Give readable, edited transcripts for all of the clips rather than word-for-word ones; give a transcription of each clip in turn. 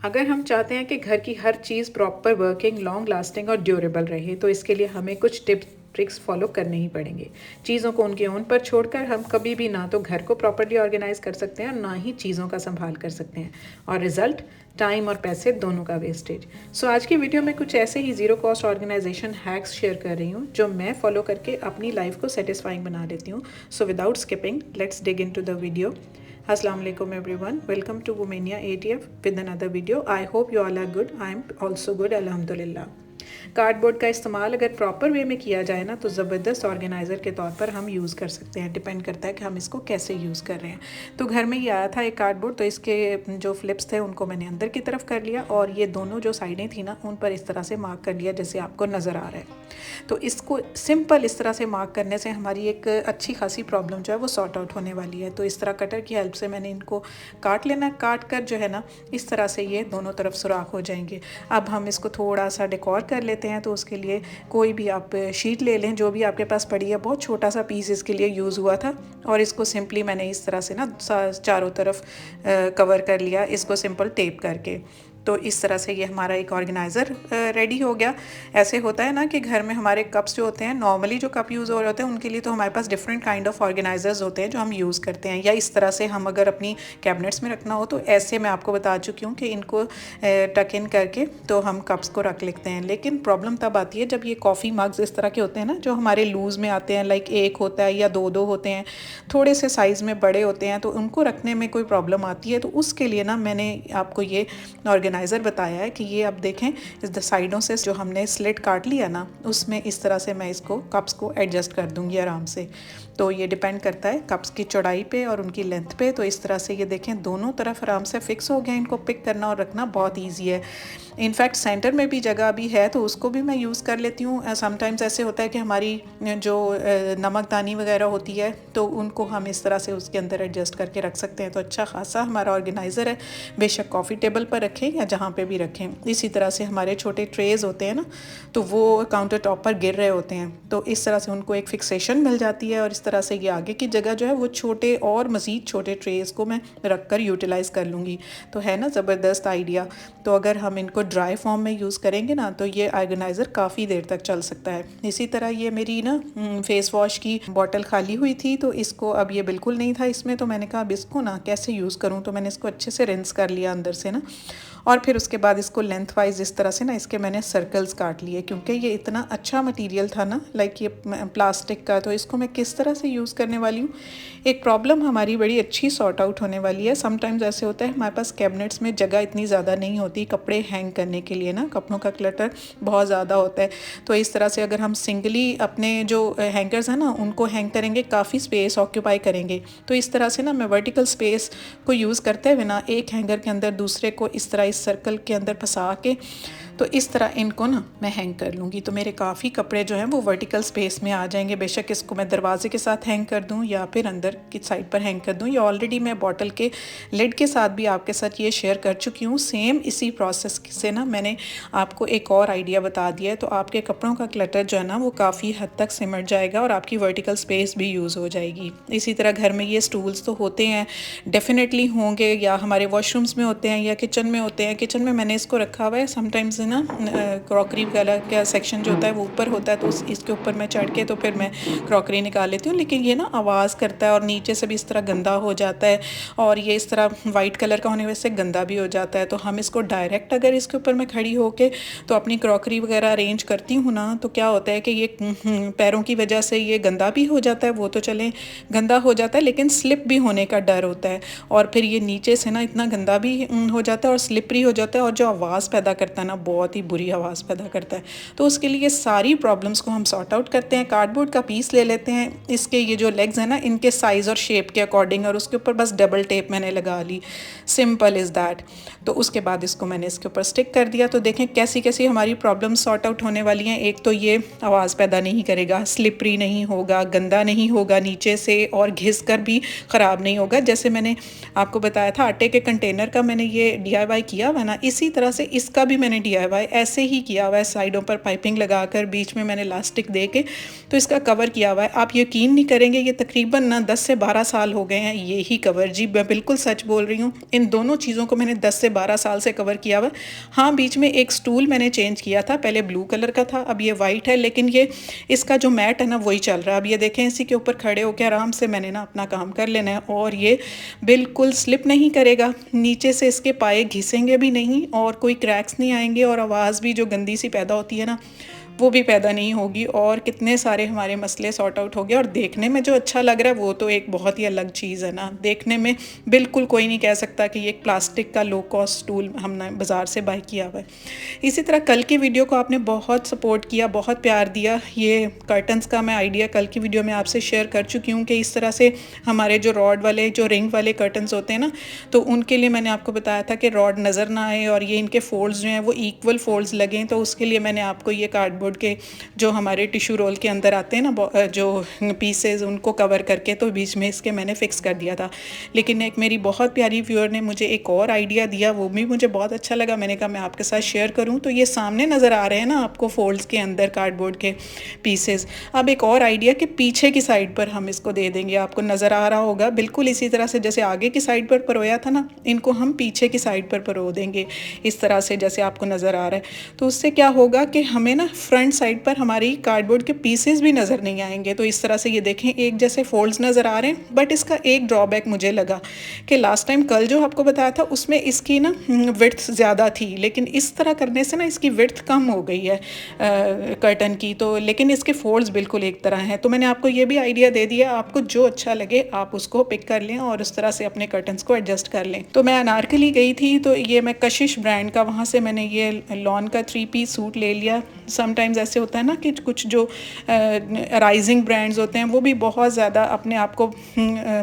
अगर हम चाहते हैं कि घर की हर चीज़ प्रॉपर वर्किंग, लॉन्ग लास्टिंग और ड्यूरेबल रहे तो इसके लिए हमें कुछ टिप्स ट्रिक्स फॉलो करने ही पड़ेंगे। चीज़ों को उनके ओन पर छोड़कर हम कभी भी ना तो घर को प्रॉपर्ली ऑर्गेनाइज कर सकते हैं और ना ही चीज़ों का संभाल कर सकते हैं, और रिजल्ट टाइम और पैसे दोनों का वेस्टेज। सो आज की वीडियो में कुछ ऐसे ही zero cost organisation hacks share कर रही हूँ जो मैं फॉलो करके अपनी लाइफ को सेटिस्फाइंग बना लेती हूँ। So without skipping let's dig into the video. Assalamu alaikum everyone, welcome to Womania ATF with another video. I hope you all are good. I am also good, alhamdulillah. Cardboard का इस्तेमाल अगर proper way में किया जाए ना तो ज़बरदस्त organiser के तौर पर हम यूज़ कर सकते हैं। डिपेंड करता है कि हम इसको कैसे यूज़ कर रहे हैं। तो घर में ही आया था एक कार्डबोर्ड, तो इसके जो फ्लिप्स थे उनको मैंने अंदर की तरफ कर लिया और ये दोनों जो साइडें थी ना उन पर इस तरह से मार्क कर लिया जैसे आपको नज़र आ रहा है। तो इसको सिंपल इस तरह से मार्क करने से हमारी एक अच्छी खासी प्रॉब्लम जो है वो सॉर्ट आउट होने वाली है। तो इस तरह कटर की हेल्प से मैंने इनको काट लेना, काट कर जो है ना इस तरह से ये दोनों तरफ सुराख हो जाएंगे। अब हम इसको थोड़ा सा डेकोर कर लेते हैं। तो उसके लिए कोई भी आप शीट ले लें जो भी आपके पास पड़ी है। बहुत छोटा सा पीस इसके लिए यूज़ हुआ था और इसको सिंपली मैंने इस तरह से ना चारों तरफ कवर कर लिया इसको सिंपल टेप करके। तो इस तरह से ये हमारा एक ऑर्गेनाइज़र रेडी हो गया। ऐसे होता है ना कि घर में हमारे कप्स जो होते हैं, नॉर्मली जो कप यूज़ हो रहे होते हैं उनके लिए तो हमारे पास डिफरेंट काइंड ऑफ ऑर्गेनाइजर्स होते हैं जो हम यूज़ करते हैं, या इस तरह से हम अगर अपनी कैबिनेट्स में रखना हो तो ऐसे मैं आपको बता चुकी हूँ कि इनको टक इन करके तो हम कप्स को रख लेते हैं। लेकिन प्रॉब्लम तब आती है जब ये कॉफ़ी मग्स इस तरह के होते हैं ना जो हमारे लूज़ में आते हैं, लाइक एक होता है या दो होते हैं, थोड़े से साइज़ में बड़े होते हैं, तो उनको रखने में कोई प्रॉब्लम आती है। तो उसके लिए ना मैंने आपको ये ऑर्गेनाइज़र बताया है कि ये आप देखें इस साइडों से जो हमने स्लिट काट लिया ना उसमें इस तरह से मैं इसको कप्स को एडजस्ट कर दूंगी आराम से। तो ये डिपेंड करता है कप्स की चौड़ाई पे और उनकी लेंथ पे। तो इस तरह से ये देखें दोनों तरफ आराम से फिक्स हो गया। इनको पिक करना और रखना बहुत ईजी है। इनफैक्ट सेंटर में भी जगह भी है तो उसको भी मैं यूज़ कर लेती हूँ। समटाइम्स ऐसे होता है कि हमारी जो नमकदानी वगैरह होती है तो उनको हम इस तरह से उसके अंदर एडजस्ट करके रख सकते हैं। तो अच्छा खासा हमारा ऑर्गेनाइज़र है। बेशक कॉफ़ी टेबल पर रखें या जहाँ पे भी रखें। इसी तरह से हमारे छोटे ट्रेज़ होते हैं ना तो वो काउंटर टॉप पर गिर रहे होते हैं, तो इस तरह से उनको एक फिक्सेशन मिल जाती है और इस तरह से ये आगे की जगह जो है वो छोटे और मज़ीद छोटे ट्रेज़ को मैं रख कर यूटिलाइज़ कर लूँगी। तो है ना ज़बरदस्त आइडिया। तो अगर हम इनको ड्राई फॉर्म में यूज़ करेंगे ना तो ये ऑर्गेनाइज़र काफ़ी देर तक चल सकता है। इसी तरह ये मेरी ना फेस वॉश की बॉटल खाली हुई थी तो इसको अब ये बिल्कुल नहीं था इसमें, तो मैंने कहा अब इसको ना कैसे यूज़ करूँ। तो मैंने इसको अच्छे से रिंस कर लिया अंदर से ना, और फिर उसके बाद इसको लेंथ वाइज इस तरह से ना इसके मैंने सर्कल्स काट लिए क्योंकि ये इतना अच्छा मटेरियल था ना, लाइक ये प्लास्टिक का। तो इसको मैं किस तरह से यूज़ करने वाली हूँ, एक प्रॉब्लम हमारी बड़ी अच्छी सॉर्ट आउट होने वाली है। समटाइम्स ऐसे होता है हमारे पास कैबिनेट्स में जगह इतनी ज़्यादा नहीं होती कपड़े हैंग करने के लिए ना, कपड़ों का क्लटर बहुत ज़्यादा होता है। तो इस तरह से अगर हम सिंगली अपने जो हैंगर्स हैं ना उनको हैंग करेंगे काफ़ी स्पेस ऑक्यूपाई करेंगे। तो इस तरह से ना मैं वर्टिकल स्पेस को यूज़ करते हुए ना एक हैंगर के अंदर दूसरे को इस तरह इस सर्कल के अंदर फंसा के तो इस तरह इनको ना मैं हैंग कर लूँगी। तो मेरे काफ़ी कपड़े जो हैं वो वर्टिकल स्पेस में आ जाएंगे। बेशक इसको मैं दरवाजे के साथ हैंग कर दूँ या फिर अंदर की साइड पर हैंग कर दूँ, या ऑलरेडी मैं बॉटल के लिड के साथ भी आपके साथ ये शेयर कर चुकी हूँ। सेम इसी प्रोसेस से ना मैंने आपको एक और आइडिया बता दिया है। तो आपके कपड़ों का क्लटर जो है ना वो काफ़ी हद तक सिमट जाएगा और आपकी वर्टिकल स्पेस भी यूज़ हो जाएगी। इसी तरह घर में ये स्टूल्स तो होते हैं, डेफिनेटली होंगे, या हमारे वॉशरूम्स में होते हैं या किचन में होते हैं। किचन में मैंने इसको रखा हुआ है। समटाइम्स ना क्रॉकरी वगैरह का सेक्शन जो होता है वो ऊपर होता है तो इसके ऊपर मैं चढ़ के तो फिर मैं क्रॉकरी निकाल लेती हूँ। लेकिन ये ना आवाज़ करता है और नीचे से भी इस तरह गंदा हो जाता है और ये इस तरह वाइट कलर का होने वजह से गंदा भी हो जाता है। तो हम इसको डायरेक्ट अगर इसके ऊपर मैं खड़ी होके तो अपनी क्रॉकरी वगैरह अरेंज करती हूँ ना तो क्या होता है कि ये पैरों की वजह से ये गंदा भी हो जाता है, वो तो चलें गंदा हो जाता है लेकिन स्लिप भी होने का डर होता है और फिर ये नीचे से ना इतना गंदा भी हो जाता है और स्लिपरी हो जाता है और जो आवाज़ पैदा करता है ना बहुत ही बुरी आवाज़ पैदा करता है। तो उसके लिए सारी प्रॉब्लम्स को हम सॉर्ट आउट करते हैं। कार्डबोर्ड का पीस ले लेते हैं, इसके ये जो लेग्स हैं ना इनके साइज़ और शेप के अकॉर्डिंग, और उसके ऊपर बस डबल टेप मैंने लगा ली। Simple is that. तो उसके बाद इसको मैंने इसके ऊपर स्टिक कर दिया। तो देखें कैसी कैसी हमारी प्रॉब्लम सॉर्ट आउट होने वाली हैं। एक तो ये आवाज़ पैदा नहीं करेगा, स्लिपरी नहीं होगा, गंदा नहीं होगा नीचे से और घिस कर भी ख़राब नहीं होगा। जैसे मैंने आपको बताया था आटे के कंटेनर का मैंने ये DIY किया हुआ ना, इसी तरह से इसका भी मैंने DIY लगाया हुआ है, ऐसे ही किया हुआ है, साइडों पर पाइपिंग लगाकर बीच में मैंने इलास्टिक दे के तो इसका कवर किया हुआ है। आप यकीन नहीं करेंगे, ये तकरीबन ना 10 से 12 साल हो गए हैं ये ही कवर। जी मैं बिल्कुल सच बोल रही हूँ, इन दोनों चीज़ों को मैंने 10 से 12 साल से कवर किया हुआ। हाँ बीच में एक स्टूल मैंने चेंज किया था, पहले ब्लू कलर का था, अब ये वाइट है, लेकिन ये इसका जो मैट है ना वही चल रहा है। अब ये देखें, इसी के ऊपर खड़े होकर आराम से मैंने ना अपना काम कर लेना है और ये बिल्कुल स्लिप नहीं करेगा, नीचे से इसके पाए घिसेंगे भी नहीं और कोई क्रैक्स नहीं आएंगे और आवाज़ भी जो गंदी सी पैदा होती है ना वो भी पैदा नहीं होगी और कितने सारे हमारे मसले सॉर्ट आउट हो गए। और देखने में जो अच्छा लग रहा है वो तो एक बहुत ही अलग चीज़ है ना, देखने में बिल्कुल कोई नहीं कह सकता कि ये एक प्लास्टिक का लो कॉस्ट स्टूल हमने बाज़ार से बाय किया हुआ है। इसी तरह कल की वीडियो को आपने बहुत सपोर्ट किया, बहुत प्यार दिया। ये कर्टन्स का मैं आइडिया कल की वीडियो में आपसे शेयर कर चुकी हूँ कि इस तरह से हमारे जो रॉड वाले जो रिंग वाले कर्टन्स होते हैं ना, तो उनके लिए मैंने आपको बताया था कि रॉड नज़र ना आए और ये इनके फोल्ड्स जो हैं वो इक्वल फोल्ड्स लगें, तो उसके लिए मैंने आपको ये कार्डबोर्ड के जो हमारे टिश्यू रोल के अंदर आते हैं ना जो पीसेस, उनको कवर करके तो बीच में इसके मैंने फिक्स कर दिया था। लेकिन एक मेरी बहुत प्यारी व्यूअर ने मुझे एक और आइडिया दिया, वो भी मुझे बहुत अच्छा लगा, मैंने कहा मैं आपके साथ शेयर करूं। तो ये सामने नज़र आ रहे हैं ना आपको फोल्ड्स के अंदर कार्डबोर्ड के पीसेस। अब एक और आइडिया कि पीछे की साइड पर हम इसको दे देंगे, आपको नज़र आ रहा होगा बिल्कुल इसी तरह से जैसे आगे की साइड पर परोया था ना, इनको हम पीछे की साइड पर परो देंगे इस तरह से जैसे आपको नज़र आ रहा है। तो उससे क्या होगा कि हमें ना फ्रंट साइड पर हमारी कार्डबोर्ड के पीसेस भी नज़र नहीं आएंगे। तो इस तरह से ये देखें एक जैसे फोल्ड्स नज़र आ रहे हैं, बट इसका एक ड्रॉबैक मुझे लगा कि लास्ट टाइम कल जो आपको बताया था उसमें इसकी ना विड्थ ज़्यादा थी, लेकिन इस तरह करने से ना इसकी विड्थ कम हो गई है कर्टन की। तो लेकिन इसके फोल्ड्स बिल्कुल एक तरह हैं। तो मैंने आपको ये भी आइडिया दे दिया, आपको जो अच्छा लगे आप उसको पिक कर लें और उस तरह से अपने कर्टन्स को एडजस्ट कर लें। तो मैं अनारकली गई थी, तो ये मैं कशिश ब्रांड का वहाँ से मैंने ये लॉन का 3 पीस सूट ले लिया। समटाइम्स ऐसे होता है ना कि कुछ जो राइजिंग ब्रांड्स होते हैं वो भी बहुत ज़्यादा अपने आप को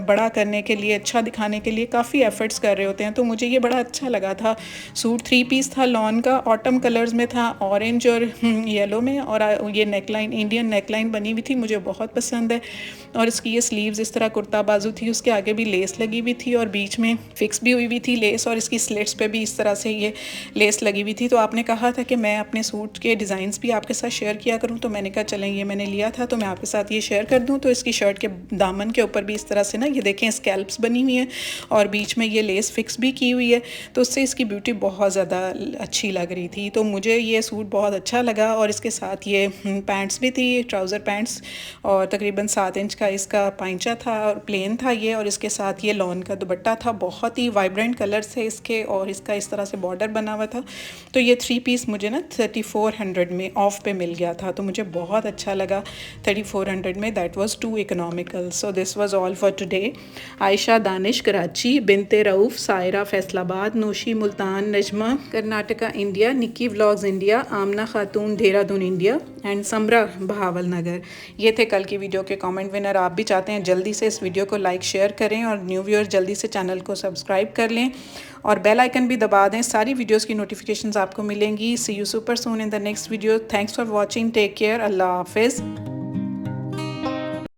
बड़ा करने के लिए, अच्छा दिखाने के लिए काफ़ी एफर्ट्स कर रहे होते हैं। तो मुझे ये बड़ा अच्छा लगा था सूट। 3 पीस था लॉन का, ऑटम कलर्स में था, ऑरेंज और येलो में, और ये नेकलाइन इंडियन नेकलाइन बनी हुई थी, मुझे बहुत पसंद है। और इसकी ये स्लीव्स इस तरह कुर्ता बाजू थी, उसके आगे भी लेस लगी हुई थी और बीच में फिक्स भी हुई थी लेस, और इसकी स्लिट्स पे भी इस तरह से ये लेस लगी हुई थी। तो आपने कहा था कि मैं अपने सूट के डिज़ाइंस भी आपके साथ शेयर किया करूं, तो मैंने कहा चलें ये मैंने लिया था तो मैं आपके साथ ये शेयर कर दूं। तो इसकी शर्ट के दामन के ऊपर भी इस तरह से ना ये देखें स्कैल्प्स बनी हुई हैं और बीच में ये लेस फिक्स भी की हुई है, तो उससे इसकी ब्यूटी बहुत ज़्यादा अच्छी लग रही थी। तो मुझे ये सूट बहुत अच्छा लगा। और इसके साथ ये पैंट्स भी थी, ट्राउज़र पैंट्स, और तकरीबन 7 इंच का इसका पाइंचा था और प्लेन था ये, और इसके साथ ये लॉन का दुपट्टा था, बहुत ही वाइब्रेंट कलर्स थे इसके, और इसका इस तरह से बॉर्डर बना हुआ था। तो ये 3 पीस मुझे ना 3400 में ऑफ पे मिल गया था, तो मुझे बहुत अच्छा लगा 3400 में, that was too economical. So this was all for today. Ayesha Danish Karachi, Binte Rauf Saira Faisalabad, Nooshi Multan, Najma Karnataka India, Nikki vlogs India, Amna Khatoon Dehradun India and Samra Bahawalnagar, ये थे कल की वीडियो के कमेंट विनर। आप भी चाहते हैं जल्दी से इस वीडियो को लाइक शेयर करें और न्यू व्यूअर जल्दी से चैनल को सब्सक्राइब कर लें और बेल आइकन भी दबा दें, सारी वीडियोस की नोटिफिकेशंस आपको मिलेंगी। See you super soon in the next video. Thanks for watching, take care, अल्लाह हाफिज़।